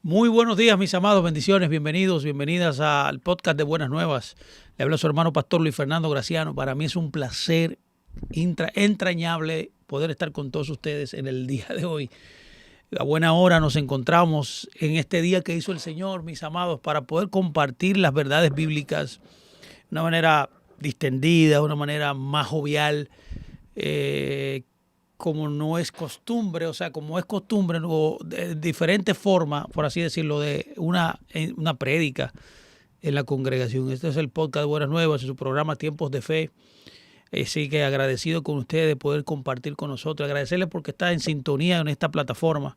Muy buenos días, mis amados, bendiciones, bienvenidos, bienvenidas al podcast de Buenas Nuevas. Le habla su hermano pastor Luis Fernando Graciano. Para mí es un placer entrañable poder estar con todos ustedes en el día de hoy. A buena hora nos encontramos en este día que hizo el Señor, mis amados, para poder compartir las verdades bíblicas de una manera distendida, de una manera más jovial, como no es costumbre, o sea, como es costumbre, o de diferente forma, por así decirlo, de una prédica en la congregación. Este es el podcast de Buenas Nuevas, en su programa Tiempos de Fe. Así que agradecido con ustedes de poder compartir con nosotros, agradecerles porque está en sintonía en esta plataforma.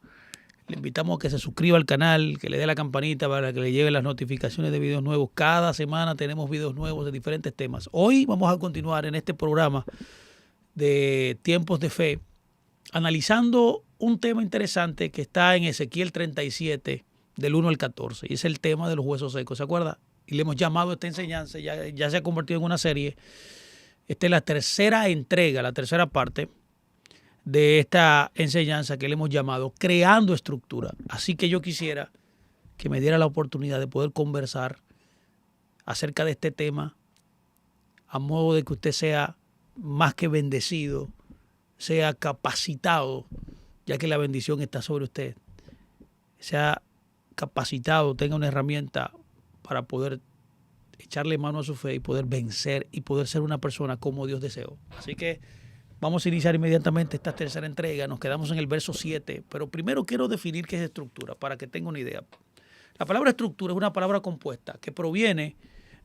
Le invitamos a que se suscriba al canal, que le dé la campanita para que le lleguen las notificaciones de videos nuevos. Cada semana tenemos videos nuevos de diferentes temas. Hoy vamos a continuar en este programa de Tiempos de Fe, analizando un tema interesante que está en Ezequiel 37, del 1 al 14, y es el tema de los huesos secos, ¿se acuerda? Y le hemos llamado esta enseñanza, ya se ha convertido en una serie. Esta es la tercera entrega, la tercera parte de esta enseñanza que le hemos llamado Creando Estructura. Así que yo quisiera que me diera la oportunidad de poder conversar acerca de este tema, a modo de que usted sea más que bendecido, sea capacitado, ya que la bendición está sobre usted, sea capacitado, tenga una herramienta para poder echarle mano a su fe y poder vencer y poder ser una persona como Dios deseó. Así que vamos a iniciar inmediatamente esta tercera entrega. Nos quedamos en el verso 7, pero primero quiero definir qué es estructura, para que tenga una idea. La palabra estructura es una palabra compuesta que proviene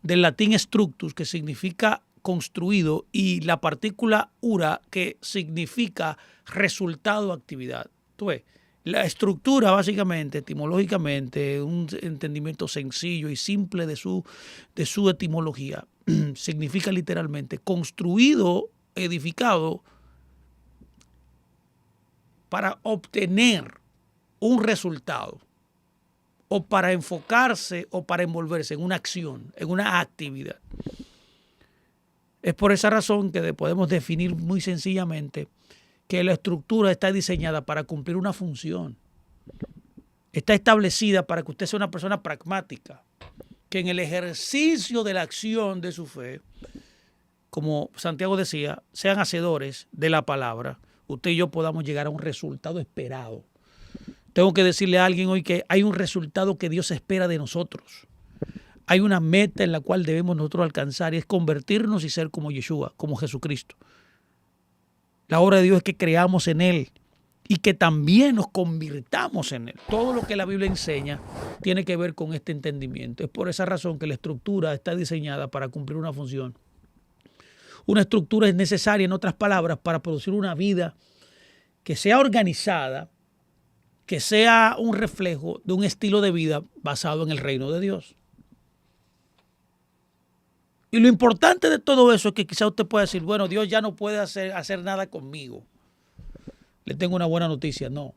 del latín structus, que significa construido, y la partícula ura, que significa resultado o actividad. Tú ves, la estructura básicamente, etimológicamente, un entendimiento sencillo y simple de su etimología, significa literalmente construido, edificado para obtener un resultado, o para enfocarse o para envolverse en una acción, en una actividad. Es por esa razón que podemos definir muy sencillamente que la estructura está diseñada para cumplir una función. Está establecida para que usted sea una persona pragmática, que en el ejercicio de la acción de su fe, como Santiago decía, sean hacedores de la palabra, usted y yo podamos llegar a un resultado esperado. Tengo que decirle a alguien hoy que hay un resultado que Dios espera de nosotros. Hay una meta en la cual debemos nosotros alcanzar, y es convertirnos y ser como Yeshua, como Jesucristo. La obra de Dios es que creamos en Él y que también nos convirtamos en Él. Todo lo que la Biblia enseña tiene que ver con este entendimiento. Es por esa razón que la estructura está diseñada para cumplir una función. Una estructura es necesaria, en otras palabras, para producir una vida que sea organizada, que sea un reflejo de un estilo de vida basado en el reino de Dios. Y lo importante de todo eso es que quizá usted pueda decir, bueno, Dios ya no puede hacer nada conmigo. Le tengo una buena noticia, no.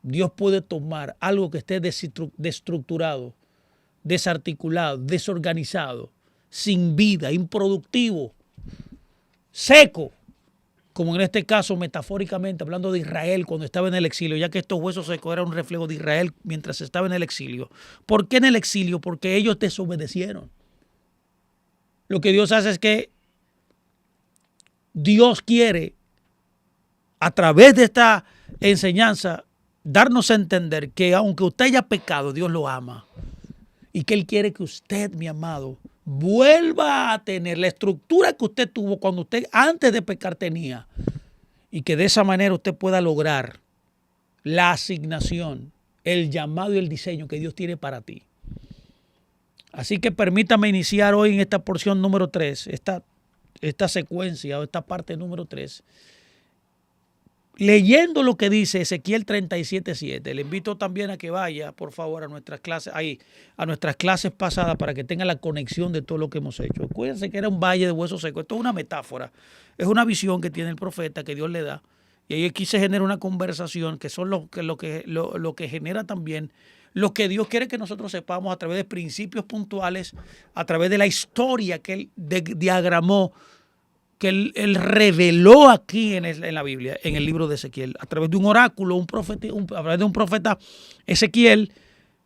Dios puede tomar algo que esté desestructurado, desarticulado, desorganizado, sin vida, improductivo, seco, como en este caso metafóricamente hablando de Israel cuando estaba en el exilio, ya que estos huesos secos eran un reflejo de Israel mientras estaba en el exilio. ¿Por qué en el exilio? Porque ellos desobedecieron. Lo que Dios hace es que Dios quiere, a través de esta enseñanza, darnos a entender que aunque usted haya pecado, Dios lo ama. Y que Él quiere que usted, mi amado, vuelva a tener la estructura que usted tuvo cuando usted antes de pecar tenía. Y que de esa manera usted pueda lograr la asignación, el llamado y el diseño que Dios tiene para ti. Así que permítame iniciar hoy en esta porción número 3, esta secuencia o esta parte número 3, leyendo lo que dice Ezequiel 37:7. Le invito también a que vaya, por favor, a nuestras clases pasadas para que tenga la conexión de todo lo que hemos hecho. Acuérdense que era un valle de huesos secos. Esto es una metáfora, es una visión que tiene el profeta, que Dios le da. Y ahí aquí se genera una conversación que son lo que genera también lo que Dios quiere que nosotros sepamos a través de principios puntuales, a través de la historia que Él diagramó, que él reveló aquí en la Biblia, en el libro de Ezequiel, a través de un oráculo, a través de un profeta Ezequiel,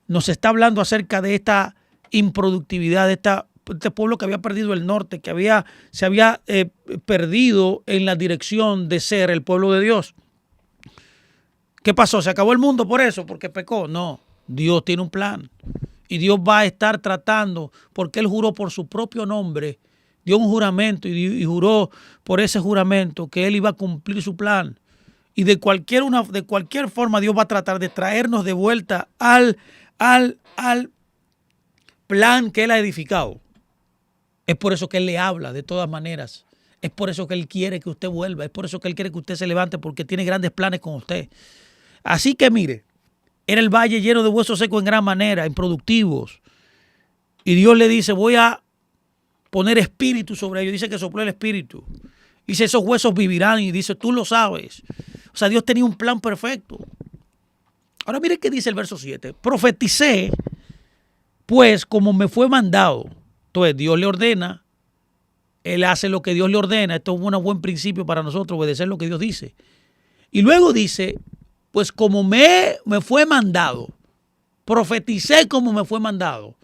nos está hablando acerca de esta improductividad, de este pueblo que había perdido el norte, que se había perdido en la dirección de ser el pueblo de Dios. ¿Qué pasó? ¿Se acabó el mundo por eso? ¿Porque pecó? No, Dios tiene un plan. Y Dios va a estar tratando, porque Él juró por su propio nombre, dio un juramento y juró por ese juramento que Él iba a cumplir su plan. Y de cualquier forma Dios va a tratar de traernos de vuelta al plan que Él ha edificado. Es por eso que Él le habla de todas maneras. Es por eso que Él quiere que usted vuelva. Es por eso que Él quiere que usted se levante, porque tiene grandes planes con usted. Así que mire, era el valle lleno de huesos secos en gran manera, improductivos. Y Dios le dice, voy a poner espíritu sobre ellos. Dice que sopló el espíritu. Dice, esos huesos vivirán. Y dice, tú lo sabes. O sea, Dios tenía un plan perfecto. Ahora mire qué dice el verso 7. Profeticé, pues, como me fue mandado. Entonces, Dios le ordena. Él hace lo que Dios le ordena. Esto es un buen principio para nosotros, obedecer lo que Dios dice. Y luego dice, pues como me fue mandado, profeticé como me fue mandado.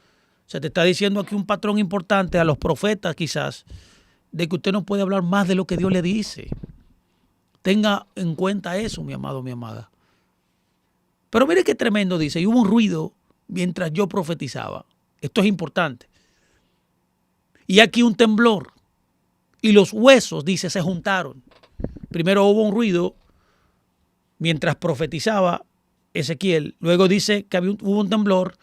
Se te está diciendo aquí un patrón importante a los profetas quizás, de que usted no puede hablar más de lo que Dios le dice. Tenga en cuenta eso, mi amado, mi amada. Pero mire qué tremendo dice, y hubo un ruido mientras yo profetizaba. Esto es importante. Y aquí un temblor. Y los huesos, dice, se juntaron. Primero hubo un ruido mientras profetizaba Ezequiel. Luego dice que hubo un temblor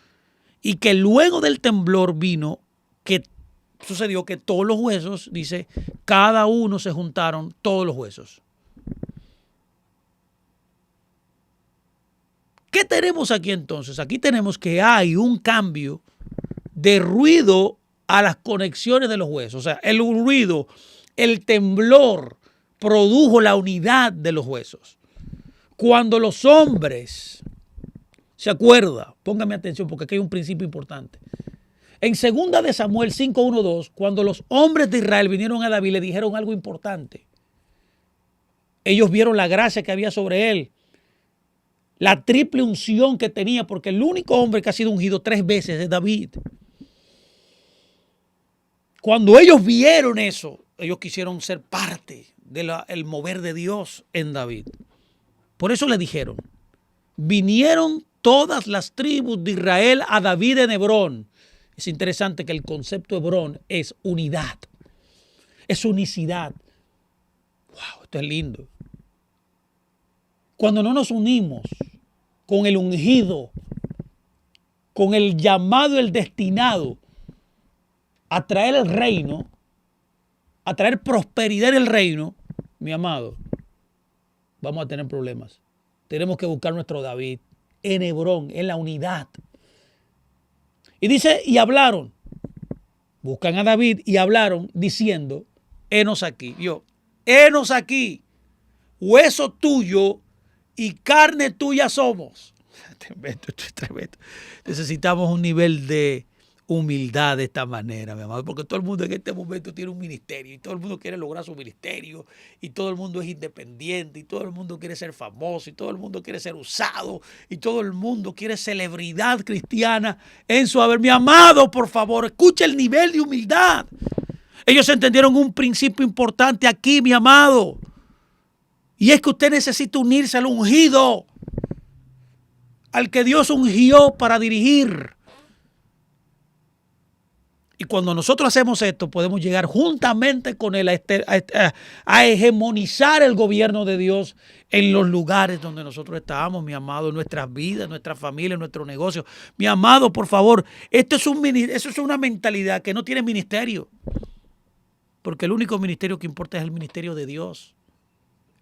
y que luego del temblor vino que sucedió que todos los huesos, dice, cada uno se juntaron, todos los huesos. ¿Qué tenemos aquí entonces? Aquí tenemos que hay un cambio de ruido a las conexiones de los huesos. O sea, el ruido, el temblor produjo la unidad de los huesos. Cuando los hombres, se acuerda, póngame atención porque aquí hay un principio importante. En 2 de Samuel 5:1-2, cuando los hombres de Israel vinieron a David, le dijeron algo importante. Ellos vieron la gracia que había sobre él, la triple unción que tenía, porque el único hombre que ha sido ungido 3 veces es David. Cuando ellos vieron eso, ellos quisieron ser parte del mover de Dios en David. Por eso le dijeron, vinieron todas las tribus de Israel a David en Hebrón. Es interesante que el concepto Hebrón es unidad, es unicidad. Wow, esto es lindo. Cuando no nos unimos con el ungido, con el llamado, el destinado a traer el reino, a traer prosperidad en el reino, mi amado, vamos a tener problemas. Tenemos que buscar nuestro David en Hebrón, en la unidad. Y dice, y hablaron, buscan a David y hablaron diciendo, henos aquí, henos aquí, hueso tuyo y carne tuya somos. Tremendo, esto es tremendo. Necesitamos un nivel de humildad de esta manera, mi amado, porque todo el mundo en este momento tiene un ministerio y todo el mundo quiere lograr su ministerio y todo el mundo es independiente y todo el mundo quiere ser famoso y todo el mundo quiere ser usado y todo el mundo quiere celebridad cristiana en su haber. Mi amado, por favor, escucha el nivel de humildad. Ellos entendieron un principio importante aquí, mi amado, y es que usted necesita unirse al ungido, al que Dios ungió para dirigir. Y cuando nosotros hacemos esto, podemos llegar juntamente con Él a hegemonizar el gobierno de Dios en los lugares donde nosotros estamos, mi amado, en nuestras vidas, en nuestra familia, en nuestro negocio. Mi amado, por favor, eso es una mentalidad que no tiene ministerio. Porque el único ministerio que importa es el ministerio de Dios.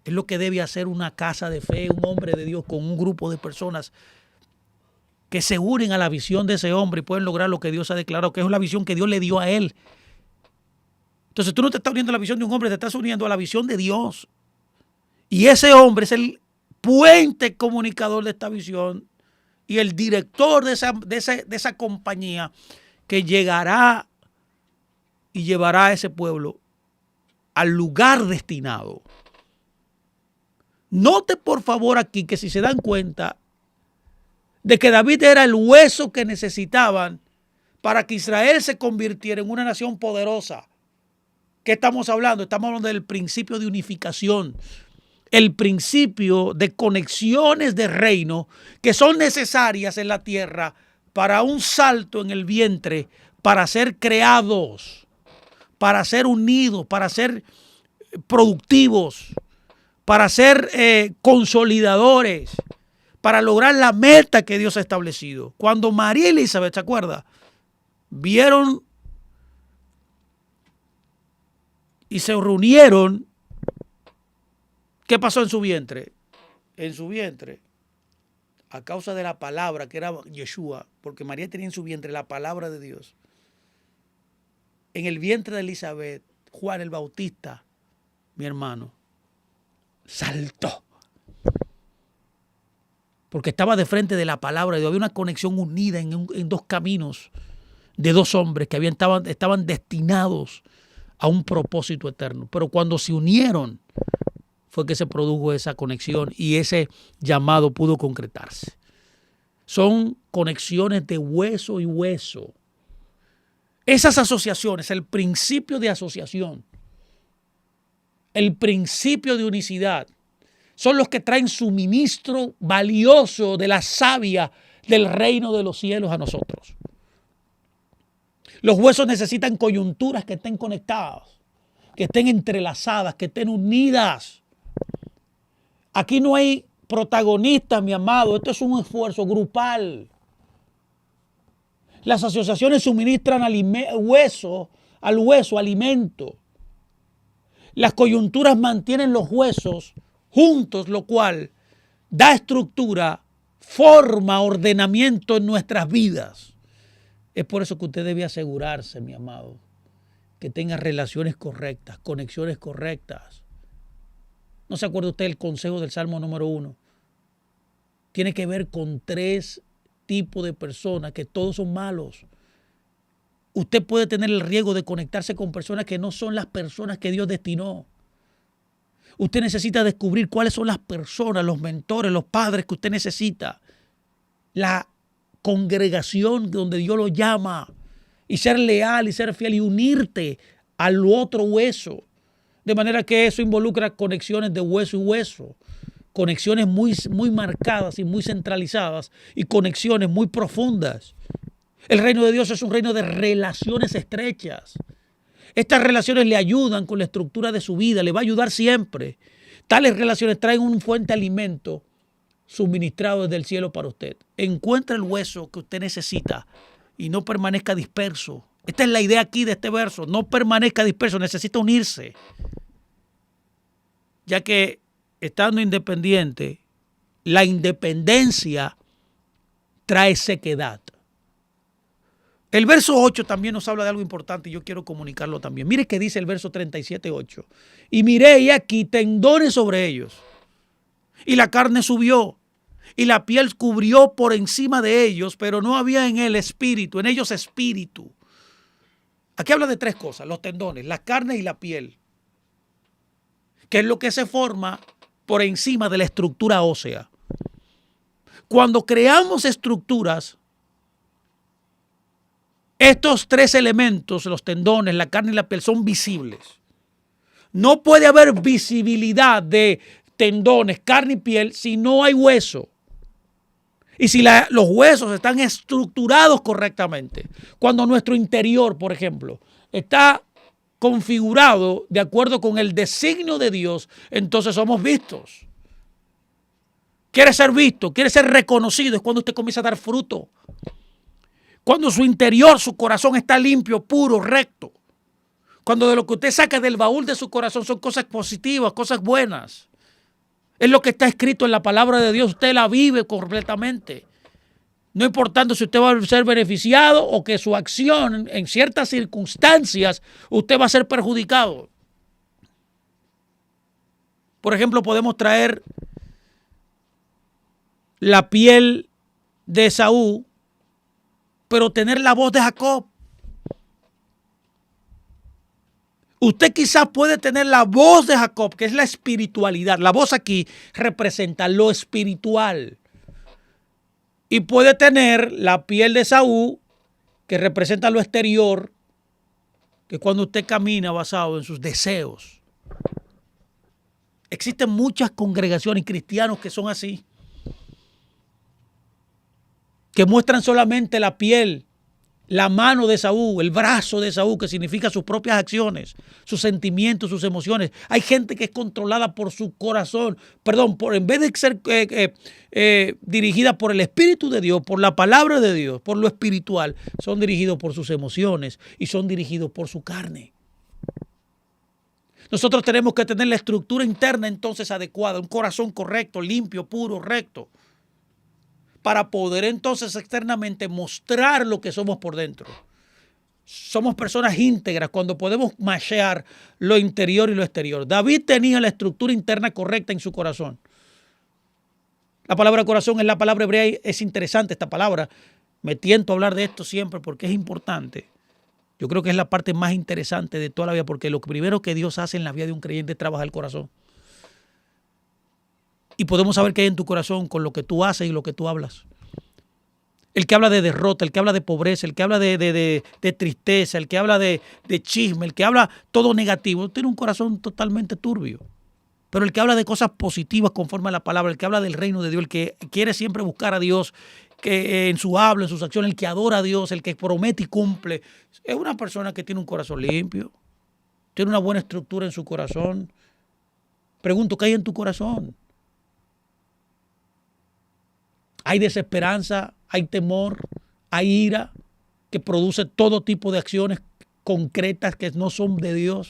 Es lo que debe hacer una casa de fe, un hombre de Dios con un grupo de personas que se unen a la visión de ese hombre y pueden lograr lo que Dios ha declarado, que es la visión que Dios le dio a él. Entonces tú no te estás uniendo a la visión de un hombre, te estás uniendo a la visión de Dios. Y ese hombre es el puente comunicador de esta visión y el director de esa compañía que llegará y llevará a ese pueblo al lugar destinado. Note por favor aquí que si se dan cuenta, de que David era el hueso que necesitaban para que Israel se convirtiera en una nación poderosa. ¿Qué estamos hablando? Estamos hablando del principio de unificación, el principio de conexiones de reino que son necesarias en la tierra para un salto en el vientre, para ser creados, para ser unidos, para ser productivos, para ser consolidadores, para lograr la meta que Dios ha establecido. Cuando María y Elizabeth, ¿se acuerda? Vieron y se reunieron, ¿qué pasó en su vientre? En su vientre, a causa de la palabra que era Yeshua, porque María tenía en su vientre la palabra de Dios. En el vientre de Elizabeth, Juan el Bautista, mi hermano, saltó. Porque estaba de frente de la palabra de Dios. Había una conexión unida en dos caminos de dos hombres que estaban destinados a un propósito eterno. Pero cuando se unieron, fue que se produjo esa conexión y ese llamado pudo concretarse. Son conexiones de hueso y hueso. Esas asociaciones, el principio de asociación, el principio de unicidad, son los que traen suministro valioso de la savia del reino de los cielos a nosotros. Los huesos necesitan coyunturas que estén conectadas, que estén entrelazadas, que estén unidas. Aquí no hay protagonistas, mi amado. Esto es un esfuerzo grupal. Las asociaciones suministran al hueso alimento. Las coyunturas mantienen los huesos juntos, lo cual da estructura, forma, ordenamiento en nuestras vidas. Es por eso que usted debe asegurarse, mi amado, que tenga relaciones correctas, conexiones correctas. ¿No se acuerda usted el consejo del Salmo número 1? Tiene que ver con 3 tipos de personas que todos son malos. Usted puede tener el riesgo de conectarse con personas que no son las personas que Dios destinó. Usted necesita descubrir cuáles son las personas, los mentores, los padres que usted necesita. La congregación donde Dios lo llama. Y ser leal y ser fiel y unirte al otro hueso. De manera que eso involucra conexiones de hueso y hueso. Conexiones muy marcadas y muy centralizadas. Y conexiones muy profundas. El reino de Dios es un reino de relaciones estrechas. Estas relaciones le ayudan con la estructura de su vida, le va a ayudar siempre. Tales relaciones traen un fuente alimento suministrado desde el cielo para usted. Encuentre el hueso que usted necesita y no permanezca disperso. Esta es la idea aquí de este verso. No permanezca disperso, necesita unirse. Ya que estando independiente, la independencia trae sequedad. El verso 8 también nos habla de algo importante y yo quiero comunicarlo también. Mire qué dice el verso 37:8. Y miré y aquí tendones sobre ellos. Y la carne subió. Y la piel cubrió por encima de ellos, pero no había en él espíritu, en ellos espíritu. Aquí habla de 3 cosas, los tendones, la carne y la piel. Que es lo que se forma por encima de la estructura ósea. Cuando creamos estructuras, estos 3 elementos, los tendones, la carne y la piel, son visibles. No puede haber visibilidad de tendones, carne y piel si no hay hueso. Y si los huesos están estructurados correctamente. Cuando nuestro interior, por ejemplo, está configurado de acuerdo con el designio de Dios, entonces somos vistos. Quiere ser visto, quiere ser reconocido, es cuando usted comienza a dar fruto. Cuando su interior, su corazón está limpio, puro, recto. Cuando de lo que usted saca del baúl de su corazón son cosas positivas, cosas buenas. Es lo que está escrito en la palabra de Dios. Usted la vive completamente. No importando si usted va a ser beneficiado o que su acción en ciertas circunstancias usted va a ser perjudicado. Por ejemplo, podemos traer la piel de Esaú, pero tener la voz de Jacob. Usted quizás puede tener la voz de Jacob, que es la espiritualidad. La voz aquí representa lo espiritual. Y puede tener la piel de Saúl, que representa lo exterior, que cuando usted camina basado en sus deseos. Existen muchas congregaciones y cristianos que son así, que muestran solamente la piel, la mano de Saúl, el brazo de Saúl, que significa sus propias acciones, sus sentimientos, sus emociones. Hay gente que es controlada por su corazón, en vez de ser dirigida por el Espíritu de Dios, por la palabra de Dios, por lo espiritual, son dirigidos por sus emociones y son dirigidos por su carne. Nosotros tenemos que tener la estructura interna entonces adecuada, un corazón correcto, limpio, puro, recto, para poder entonces externamente mostrar lo que somos por dentro. Somos personas íntegras cuando podemos machear lo interior y lo exterior. David tenía la estructura interna correcta en su corazón. La palabra corazón es la palabra hebrea y es interesante esta palabra. Me tiento a hablar de esto siempre porque es importante. Yo creo que es la parte más interesante de toda la vida, porque lo primero que Dios hace en la vida de un creyente es trabajar el corazón. Y podemos saber qué hay en tu corazón con lo que tú haces y lo que tú hablas. El que habla de derrota, el que habla de pobreza, el que habla de tristeza, el que habla de chisme, el que habla todo negativo, tiene un corazón totalmente turbio. Pero el que habla de cosas positivas conforme a la palabra, el que habla del reino de Dios, el que quiere siempre buscar a Dios, que en su habla, en sus acciones, el que adora a Dios, el que promete y cumple, es una persona que tiene un corazón limpio, tiene una buena estructura en su corazón. Pregunto, ¿qué hay en tu corazón? Hay desesperanza, hay temor, hay ira, que produce todo tipo de acciones concretas que no son de Dios.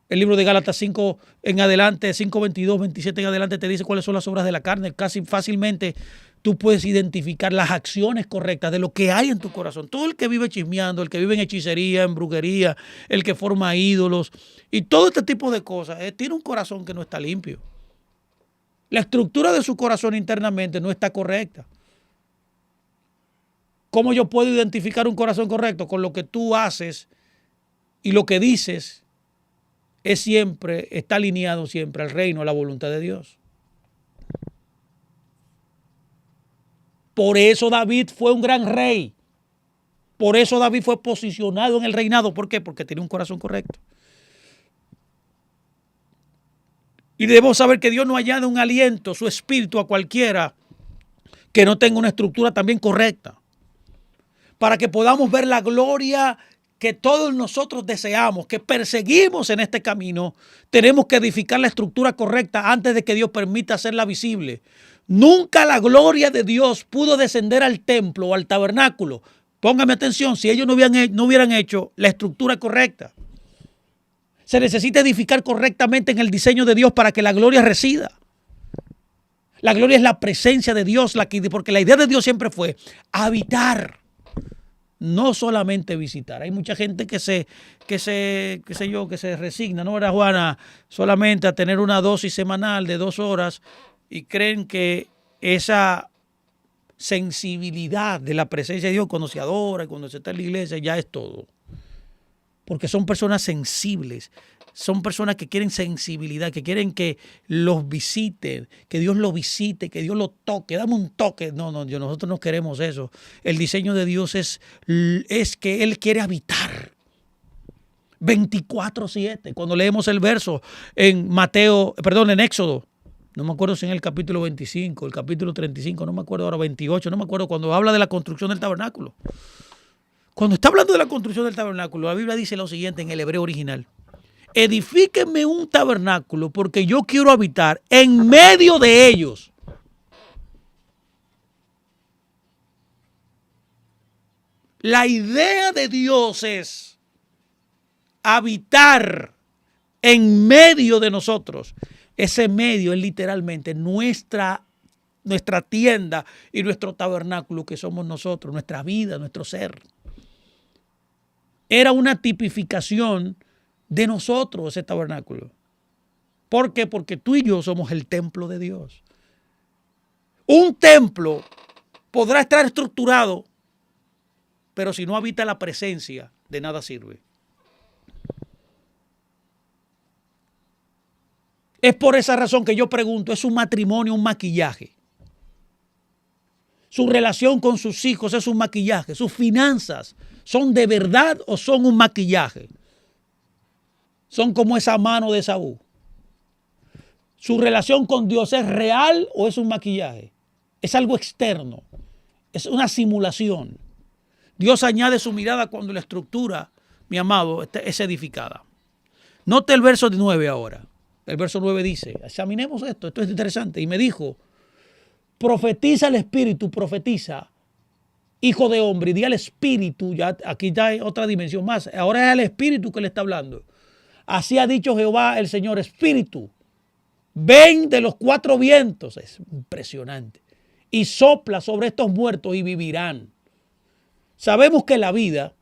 El libro de Gálatas 5 en adelante, 5, 22, 27 en adelante te dice cuáles son las obras de la carne. Casi fácilmente tú puedes identificar las acciones correctas de lo que hay en tu corazón. Todo el que vive chismeando, el que vive en hechicería, en brujería, el que forma ídolos y todo este tipo de cosas, tiene un corazón que no está limpio. La estructura de su corazón internamente no está correcta. ¿Cómo yo puedo identificar un corazón correcto? Con lo que tú haces y lo que dices está alineado siempre al reino, a la voluntad de Dios. Por eso David fue un gran rey. Por eso David fue posicionado en el reinado. ¿Por qué? Porque tenía un corazón correcto. Y debemos saber que Dios no añade un aliento, su espíritu a cualquiera que no tenga una estructura también correcta. Para que podamos ver la gloria que todos nosotros deseamos, que perseguimos en este camino, tenemos que edificar la estructura correcta antes de que Dios permita hacerla visible. Nunca la gloria de Dios pudo descender al templo o al tabernáculo. Póngame atención, si ellos no hubieran hecho la estructura correcta. Se necesita edificar correctamente en el diseño de Dios para que la gloria resida. La gloria es la presencia de Dios, porque la idea de Dios siempre fue habitar, no solamente visitar. Hay mucha gente que se resigna, ¿no era, Juana? Solamente a tener una dosis semanal de 2 horas y creen que esa sensibilidad de la presencia de Dios cuando se adora y cuando se está en la iglesia ya es todo. Porque son personas sensibles, son personas que quieren sensibilidad, que quieren que los visiten, que Dios los visite, que Dios los toque, dame un toque. No, nosotros no queremos eso. El diseño de Dios es que Él quiere habitar 24/7. Cuando leemos el verso en en Éxodo, no me acuerdo si en el capítulo 25, el capítulo 35, no me acuerdo ahora, 28, no me acuerdo, cuando habla de la construcción del tabernáculo. Cuando está hablando de la construcción del tabernáculo, la Biblia dice lo siguiente en el hebreo original: edifíquenme un tabernáculo porque yo quiero habitar en medio de ellos. La idea de Dios es habitar en medio de nosotros. Ese medio es literalmente nuestra tienda y nuestro tabernáculo que somos nosotros, nuestra vida, nuestro ser. Era una tipificación de nosotros ese tabernáculo. ¿Por qué? Porque tú y yo somos el templo de Dios. Un templo podrá estar estructurado, pero si no habita la presencia, de nada sirve. Es por esa razón que yo pregunto, ¿es un matrimonio un maquillaje? Su relación con sus hijos es un maquillaje. Sus finanzas son de verdad o son un maquillaje. Son como esa mano de Esaú. Su relación con Dios es real o es un maquillaje. Es algo externo. Es una simulación. Dios añade su mirada cuando la estructura, mi amado, es edificada. Note el verso 9 ahora. El verso 9 dice, examinemos esto es interesante. Y me dijo, profetiza el Espíritu, profetiza, hijo de hombre, y di al Espíritu, ya aquí ya hay otra dimensión más. Ahora es al Espíritu que le está hablando. Así ha dicho Jehová el Señor, Espíritu, ven de los cuatro vientos. Es impresionante. Y sopla sobre estos muertos y vivirán. Sabemos que la vida,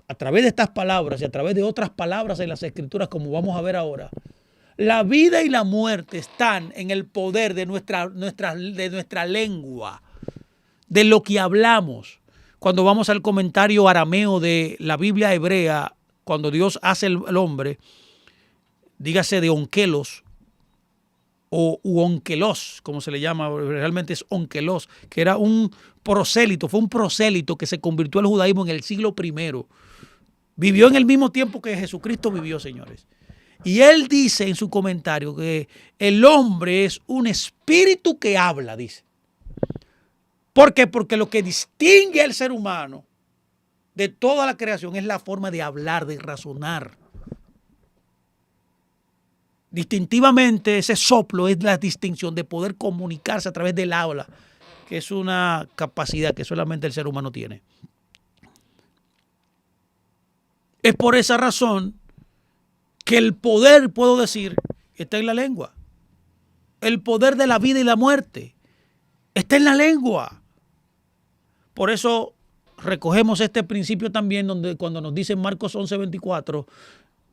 a través de estas palabras y a través de otras palabras en las Escrituras, como vamos a ver ahora, la vida y la muerte están en el poder de nuestra lengua, de lo que hablamos. Cuando vamos al comentario arameo de la Biblia hebrea, cuando Dios hace el hombre, dígase de onkelos o onkelos, como se le llama, realmente es onkelos, que era un prosélito, fue un prosélito que se convirtió al judaísmo en el siglo I. Vivió en el mismo tiempo que Jesucristo vivió, señores. Y él dice en su comentario que el hombre es un espíritu que habla, dice. ¿Por qué? Porque lo que distingue al ser humano de toda la creación es la forma de hablar, de razonar. Distintivamente, ese soplo es la distinción de poder comunicarse a través del habla, que es una capacidad que solamente el ser humano tiene. Es por esa razón que el poder, puedo decir, está en la lengua. El poder de la vida y la muerte está en la lengua. Por eso recogemos este principio también donde cuando nos dice Marcos 11:24,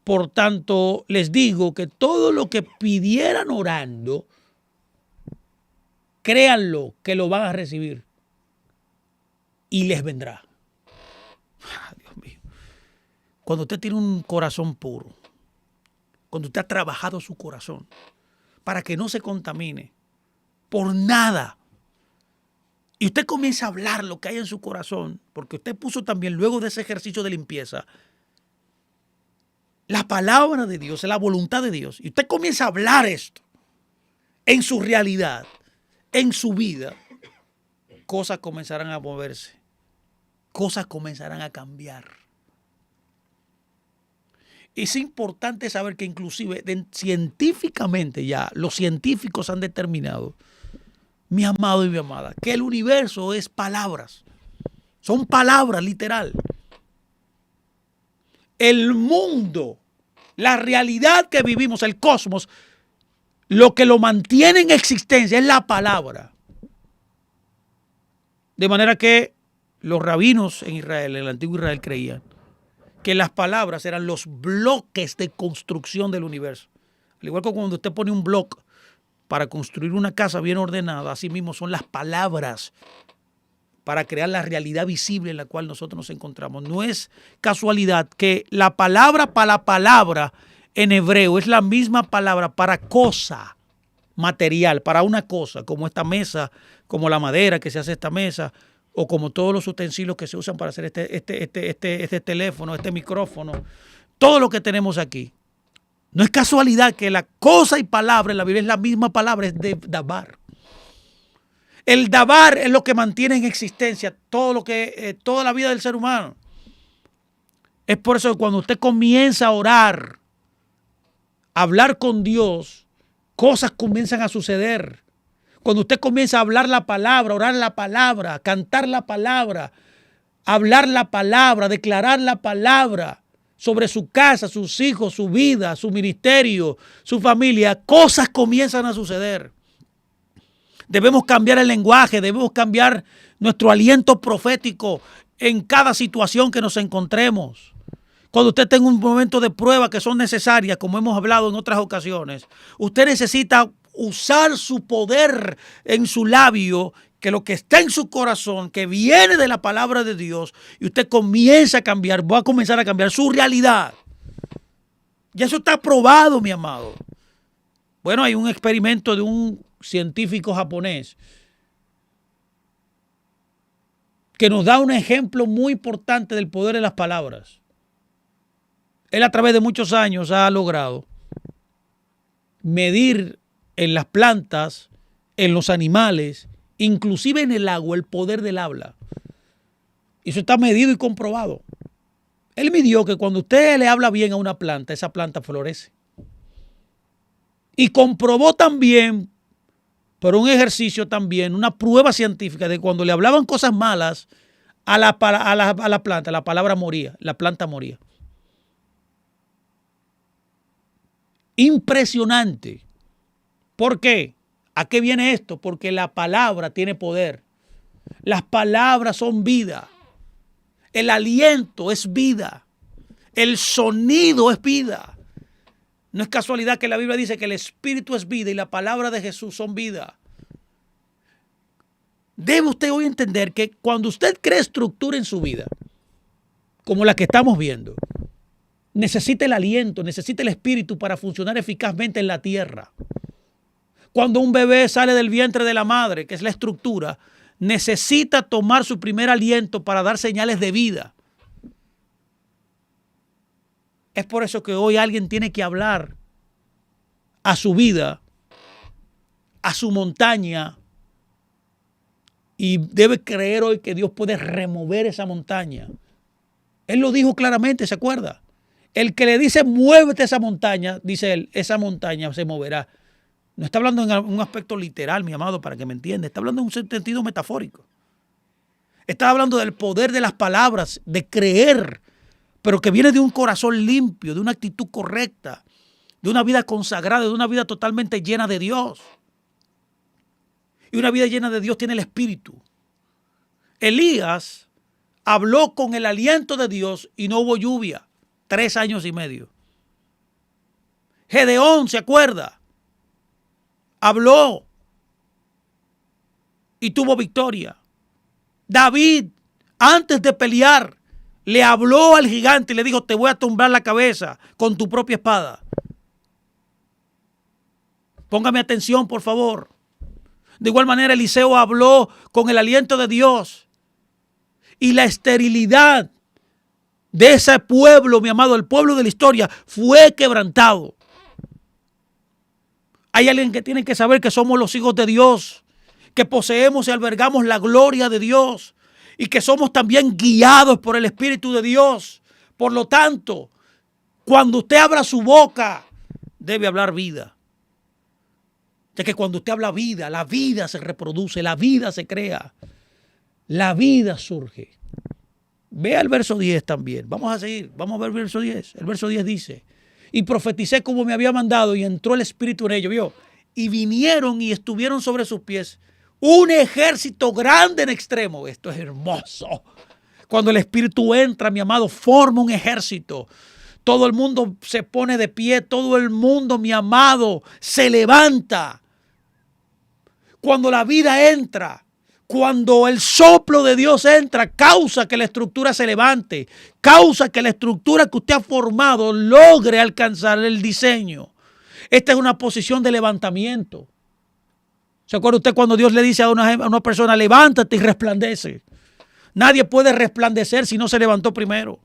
por tanto les digo que todo lo que pidieran orando, créanlo que lo van a recibir y les vendrá. Dios mío. Cuando usted tiene un corazón puro, cuando usted ha trabajado su corazón para que no se contamine por nada, y usted comienza a hablar lo que hay en su corazón, porque usted puso también luego de ese ejercicio de limpieza la palabra de Dios, la voluntad de Dios, y usted comienza a hablar esto en su realidad, en su vida, cosas comenzarán a moverse, cosas comenzarán a cambiar. Es importante saber que inclusive científicamente ya los científicos han determinado, mi amado y mi amada, que el universo es palabras. Son palabras, literal. El mundo, la realidad que vivimos, el cosmos, lo que lo mantiene en existencia es la palabra. De manera que los rabinos en Israel, en el antiguo Israel, creían que las palabras eran los bloques de construcción del universo. Al igual que cuando usted pone un bloque para construir una casa bien ordenada, así mismo son las palabras para crear la realidad visible en la cual nosotros nos encontramos. No es casualidad que la palabra para la palabra en hebreo es la misma palabra para cosa material, para una cosa, como esta mesa, como la madera que se hace esta mesa, o como todos los utensilios que se usan para hacer este teléfono, este micrófono, todo lo que tenemos aquí. No es casualidad que la cosa y palabra en la Biblia es la misma palabra, es de dabar. El dabar es lo que mantiene en existencia toda la vida del ser humano. Es por eso que cuando usted comienza a orar, a hablar con Dios, cosas comienzan a suceder. Cuando usted comienza a hablar la palabra, orar la palabra, cantar la palabra, hablar la palabra, declarar la palabra sobre su casa, sus hijos, su vida, su ministerio, su familia, cosas comienzan a suceder. Debemos cambiar el lenguaje, debemos cambiar nuestro aliento profético en cada situación que nos encontremos. Cuando usted tenga un momento de prueba que son necesarias, como hemos hablado en otras ocasiones, usted necesita usar su poder en su labio, que lo que está en su corazón, que viene de la palabra de Dios, y usted comienza a cambiar, va a comenzar a cambiar su realidad. Y eso está probado, mi amado. Bueno, hay un experimento de un científico japonés que nos da un ejemplo muy importante del poder de las palabras. Él a través de muchos años ha logrado medir en las plantas, en los animales, inclusive en el agua, el poder del habla. Y eso está medido y comprobado. Él midió que cuando usted le habla bien a una planta, esa planta florece. Y comprobó también, por un ejercicio también, una prueba científica de cuando le hablaban cosas malas a la planta, la palabra moría, la planta moría. Impresionante. ¿Por qué? ¿A qué viene esto? Porque la palabra tiene poder. Las palabras son vida. El aliento es vida. El sonido es vida. No es casualidad que la Biblia dice que el espíritu es vida y la palabra de Jesús son vida. Debe usted hoy entender que cuando usted cree estructura en su vida, como la que estamos viendo, necesita el aliento, necesita el espíritu para funcionar eficazmente en la tierra. Cuando un bebé sale del vientre de la madre, que es la estructura, necesita tomar su primer aliento para dar señales de vida. Es por eso que hoy alguien tiene que hablar a su vida, a su montaña, y debe creer hoy que Dios puede remover esa montaña. Él lo dijo claramente, ¿se acuerda? El que le dice muévete esa montaña, dice él, esa montaña se moverá. No está hablando en un aspecto literal, mi amado, para que me entienda. Está hablando en un sentido metafórico. Está hablando del poder de las palabras, de creer, pero que viene de un corazón limpio, de una actitud correcta, de una vida consagrada, de una vida totalmente llena de Dios. Y una vida llena de Dios tiene el Espíritu. Elías habló con el aliento de Dios y no hubo lluvia. 3 años y medio. Gedeón, ¿se acuerda? Habló y tuvo victoria. David, antes de pelear, le habló al gigante y le dijo, te voy a tumbar la cabeza con tu propia espada. Póngame atención, por favor. De igual manera, Eliseo habló con el aliento de Dios. Y la esterilidad de ese pueblo, mi amado, el pueblo de la historia, fue quebrantado. Hay alguien que tiene que saber que somos los hijos de Dios, que poseemos y albergamos la gloria de Dios y que somos también guiados por el Espíritu de Dios. Por lo tanto, cuando usted abra su boca, debe hablar vida. Ya que cuando usted habla vida, la vida se reproduce, la vida se crea, la vida surge. Vea el verso 10 también. Vamos a seguir, vamos a ver el verso 10. El verso 10 dice, y profeticé como me había mandado y entró el Espíritu en ellos, ¿vio? Y vinieron y estuvieron sobre sus pies un ejército grande en extremo. Esto es hermoso. Cuando el Espíritu entra, mi amado, forma un ejército. Todo el mundo se pone de pie, todo el mundo, mi amado, se levanta. Cuando la vida entra, cuando el soplo de Dios entra, causa que la estructura se levante, causa que la estructura que usted ha formado logre alcanzar el diseño. Esta es una posición de levantamiento. ¿Se acuerda usted cuando Dios le dice a una persona, levántate y resplandece? Nadie puede resplandecer si no se levantó primero.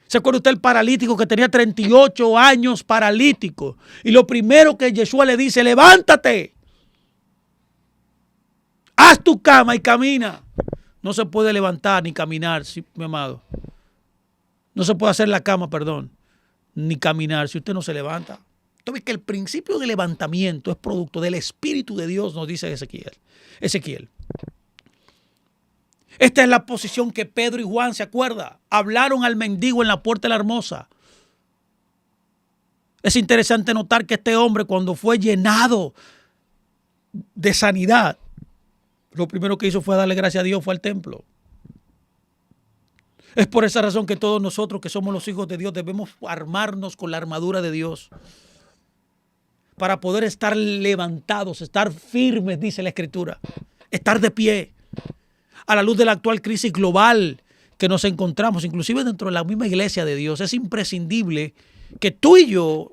¿Se acuerda usted el paralítico que tenía 38 años paralítico? Y lo primero que Yeshua le dice, levántate. Haz tu cama y camina. No se puede levantar ni caminar, sí, mi amado. No se puede hacer la cama, perdón, ni caminar si usted no se levanta. Entonces, que el principio de levantamiento es producto del Espíritu de Dios, nos dice Ezequiel. Esta es la posición que Pedro y Juan, ¿se acuerda? Hablaron al mendigo en la puerta de la Hermosa. Es interesante notar que este hombre, cuando fue llenado de sanidad, lo primero que hizo fue darle gracias a Dios, fue al templo. Es por esa razón que todos nosotros que somos los hijos de Dios debemos armarnos con la armadura de Dios para poder estar levantados, estar firmes, dice la Escritura, estar de pie a la luz de la actual crisis global que nos encontramos, inclusive dentro de la misma iglesia de Dios. Es imprescindible que tú y yo,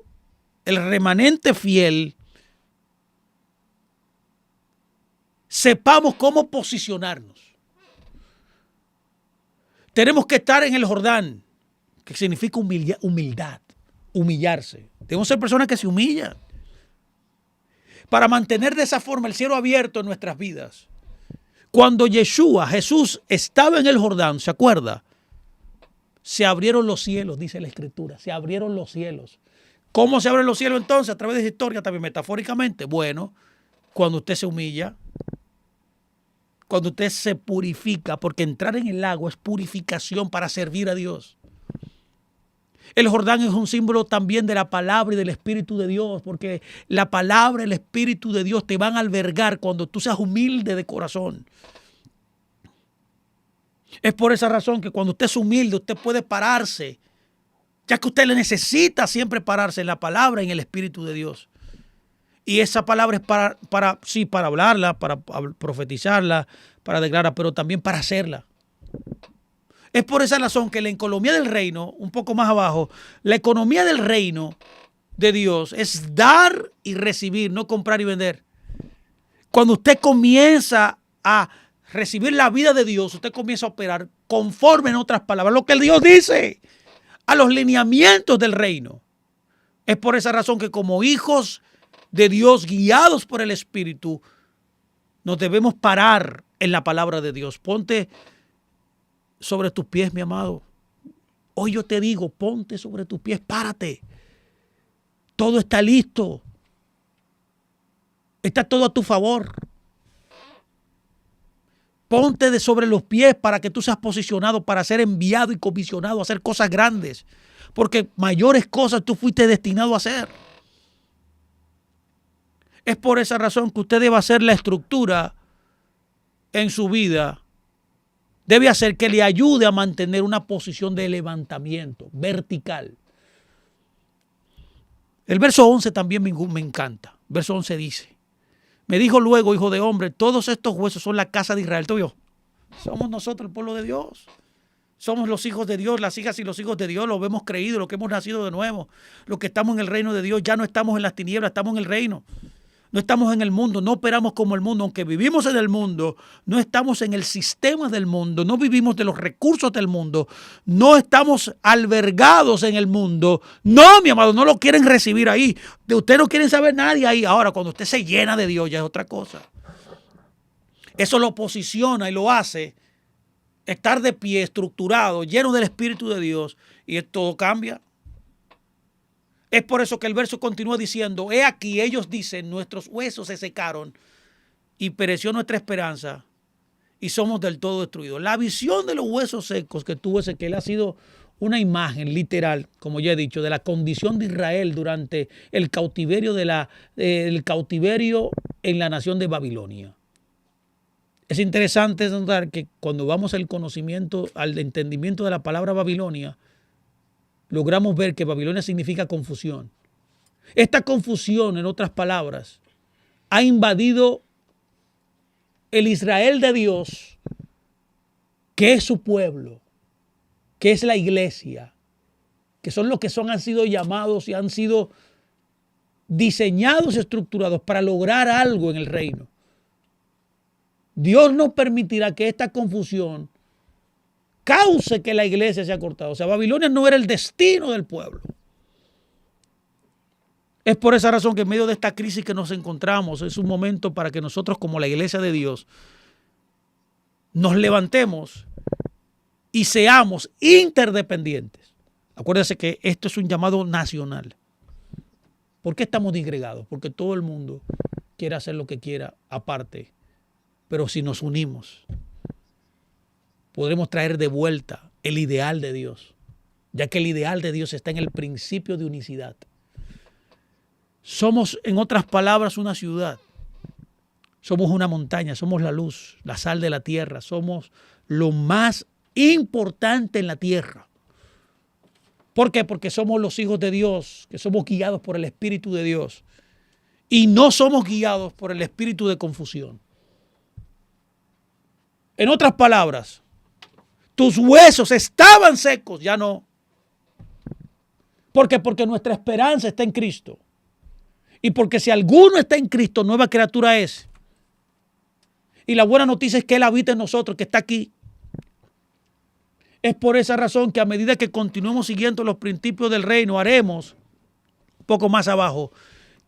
el remanente fiel, sepamos cómo posicionarnos. Tenemos que estar en el Jordán, que significa humildad, humillarse. Debemos ser personas que se humillan para mantener de esa forma el cielo abierto en nuestras vidas. Cuando Jesús, estaba en el Jordán, ¿se acuerda? Se abrieron los cielos, dice la Escritura, se abrieron los cielos. ¿Cómo se abren los cielos entonces? A través de esa historia, también metafóricamente. Bueno, cuando usted se humilla, cuando usted se purifica, porque entrar en el lago es purificación para servir a Dios. El Jordán es un símbolo también de la palabra y del Espíritu de Dios, porque la palabra y el Espíritu de Dios te van a albergar cuando tú seas humilde de corazón. Es por esa razón que cuando usted es humilde, usted puede pararse, ya que usted le necesita siempre pararse en la palabra y en el Espíritu de Dios. Y esa palabra es para hablarla, para profetizarla, para declararla, pero también para hacerla. Es por esa razón que la economía del reino, un poco más abajo, la economía del reino de Dios es dar y recibir, no comprar y vender. Cuando usted comienza a recibir la vida de Dios, usted comienza a operar conforme, en otras palabras, lo que el Dios dice, a los lineamientos del reino. Es por esa razón que como hijos de Dios, guiados por el Espíritu, nos debemos parar en la palabra de Dios. Ponte sobre tus pies, mi amado. Hoy yo te digo, ponte sobre tus pies, párate. Todo está listo. Está todo a tu favor. Ponte sobre los pies para que tú seas posicionado para ser enviado y comisionado a hacer cosas grandes. Porque mayores cosas tú fuiste destinado a hacer. Es por esa razón que usted debe hacer la estructura en su vida. Debe hacer que le ayude a mantener una posición de levantamiento vertical. El verso 11 también me encanta. Verso 11 dice: me dijo luego, hijo de hombre, todos estos huesos son la casa de Israel. ¿Tú vio? Somos nosotros el pueblo de Dios. Somos los hijos de Dios, las hijas y los hijos de Dios, los que hemos creído, los que hemos nacido de nuevo, los que estamos en el reino de Dios. Ya no estamos en las tinieblas, estamos en el reino. No estamos en el mundo, no operamos como el mundo, aunque vivimos en el mundo, no estamos en el sistema del mundo, no vivimos de los recursos del mundo, no estamos albergados en el mundo. No, mi amado, no lo quieren recibir ahí. De usted no quieren saber nadie ahí. Ahora, cuando usted se llena de Dios, ya es otra cosa. Eso lo posiciona y lo hace estar de pie, estructurado, lleno del Espíritu de Dios, y todo cambia. Es por eso que el verso continúa diciendo: he aquí, ellos dicen, nuestros huesos se secaron y pereció nuestra esperanza y somos del todo destruidos. La visión de los huesos secos que tuvo Ezequiel ha sido una imagen literal, como ya he dicho, de la condición de Israel durante el cautiverio, el cautiverio en la nación de Babilonia. Es interesante notar que cuando vamos al conocimiento, al entendimiento de la palabra Babilonia, logramos ver que Babilonia significa confusión. Esta confusión, en otras palabras, ha invadido el Israel de Dios, que es su pueblo, que es la iglesia, que son los que han sido llamados y han sido diseñados y estructurados para lograr algo en el reino. Dios no permitirá que esta confusión cause que la iglesia sea cortada. O sea, Babilonia no era el destino del pueblo. Es por esa razón que en medio de esta crisis que nos encontramos, es un momento para que nosotros, como la iglesia de Dios, nos levantemos y seamos interdependientes. Acuérdense que esto es un llamado nacional. ¿Por qué estamos disgregados? Porque todo el mundo quiere hacer lo que quiera aparte. Pero si nos unimos, podremos traer de vuelta el ideal de Dios, ya que el ideal de Dios está en el principio de unicidad. Somos, en otras palabras, una ciudad. Somos una montaña, somos la luz, la sal de la tierra, somos lo más importante en la tierra. ¿Por qué? Porque somos los hijos de Dios, que somos guiados por el Espíritu de Dios y no somos guiados por el espíritu de confusión. En otras palabras, tus huesos estaban secos, ya no. ¿Por qué? Porque nuestra esperanza está en Cristo. Y porque si alguno está en Cristo, nueva criatura es. Y la buena noticia es que Él habita en nosotros, que está aquí. Es por esa razón que a medida que continuemos siguiendo los principios del reino, haremos, un poco más abajo,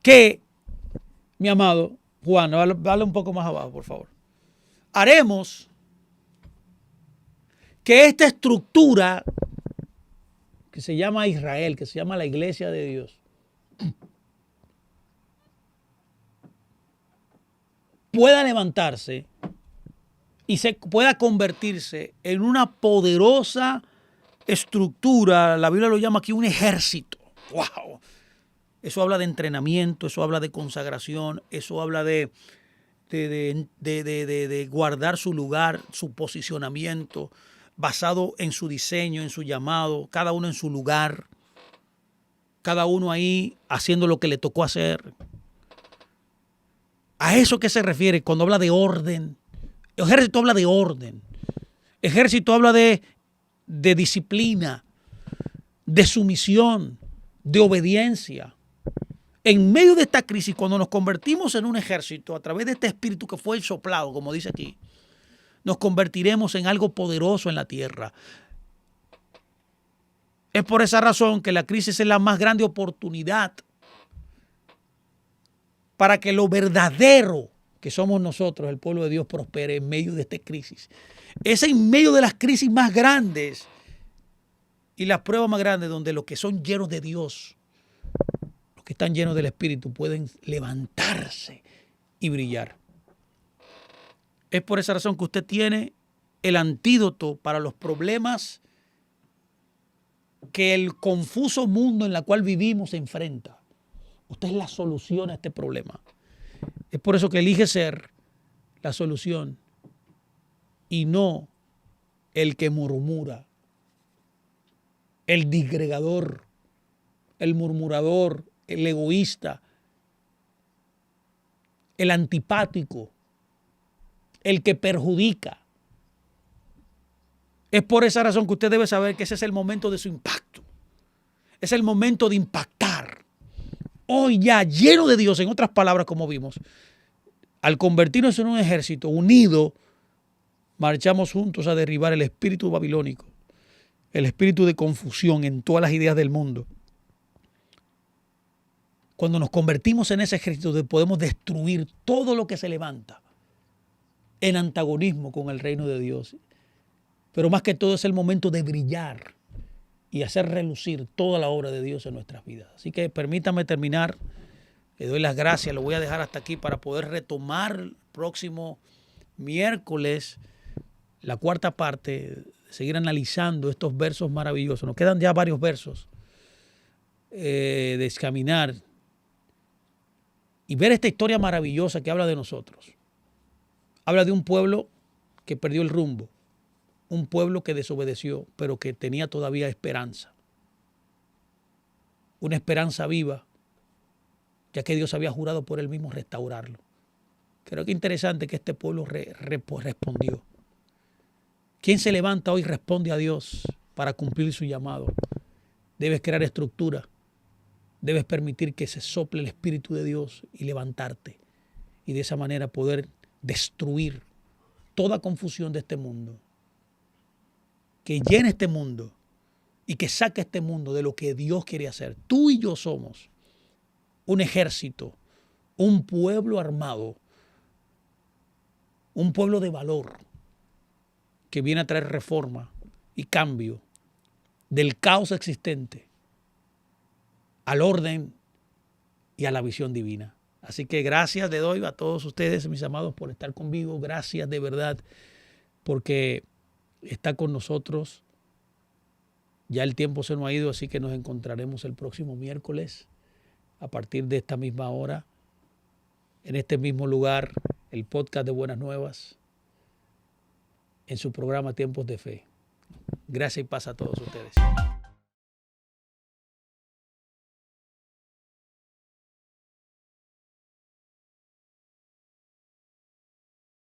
que, mi amado Juan, dale un poco más abajo, por favor. Haremos que esta estructura que se llama Israel, que se llama la Iglesia de Dios, pueda levantarse y pueda convertirse en una poderosa estructura. La Biblia lo llama aquí un ejército. ¡Wow! Eso habla de entrenamiento, eso habla de consagración, eso habla de guardar su lugar, su posicionamiento, basado en su diseño, en su llamado, cada uno en su lugar, cada uno ahí haciendo lo que le tocó hacer. ¿A eso qué se refiere cuando habla de orden? El ejército habla de orden. El ejército habla de disciplina, de sumisión, de obediencia. En medio de esta crisis, cuando nos convertimos en un ejército, a través de este espíritu que fue soplado, como dice aquí, nos convertiremos en algo poderoso en la tierra. Es por esa razón que la crisis es la más grande oportunidad para que lo verdadero que somos nosotros, el pueblo de Dios, prospere en medio de esta crisis. Es en medio de las crisis más grandes y las pruebas más grandes donde los que son llenos de Dios, los que están llenos del Espíritu, pueden levantarse y brillar. Es por esa razón que usted tiene el antídoto para los problemas que el confuso mundo en el cual vivimos se enfrenta. Usted es la solución a este problema. Es por eso que elige ser la solución y no el que murmura, el disgregador, el murmurador, el egoísta, el antipático, el que perjudica. Es por esa razón que usted debe saber que ese es el momento de su impacto. Es el momento de impactar. Hoy ya lleno de Dios, en otras palabras, como vimos, al convertirnos en un ejército unido, marchamos juntos a derribar el espíritu babilónico, el espíritu de confusión en todas las ideas del mundo. Cuando nos convertimos en ese ejército, podemos destruir todo lo que se levanta en antagonismo con el reino de Dios. Pero más que todo es el momento de brillar y hacer relucir toda la obra de Dios en nuestras vidas. Así que permítame terminar. Le doy las gracias. Lo voy a dejar hasta aquí para poder retomar el próximo miércoles la cuarta parte, seguir analizando estos versos maravillosos. Nos quedan ya varios versos de examinar y ver esta historia maravillosa que habla de nosotros. Habla de un pueblo que perdió el rumbo, un pueblo que desobedeció, pero que tenía todavía esperanza. Una esperanza viva, ya que Dios había jurado por él mismo restaurarlo. Creo que es interesante que este pueblo respondió. ¿Quién se levanta hoy y responde a Dios para cumplir su llamado? Debes crear estructura. Debes permitir que se sople el Espíritu de Dios y levantarte. Y de esa manera poder destruir toda confusión de este mundo. Que llene este mundo y que saque este mundo de lo que Dios quiere hacer. Tú y yo somos un ejército, un pueblo armado, un pueblo de valor que viene a traer reforma y cambio del caos existente al orden y a la visión divina. Así que gracias le doy a todos ustedes, mis amados, por estar conmigo. Gracias de verdad, porque está con nosotros. Ya el tiempo se nos ha ido, así que nos encontraremos el próximo miércoles a partir de esta misma hora, en este mismo lugar, el podcast de Buenas Nuevas, en su programa Tiempos de Fe. Gracias y paz a todos ustedes.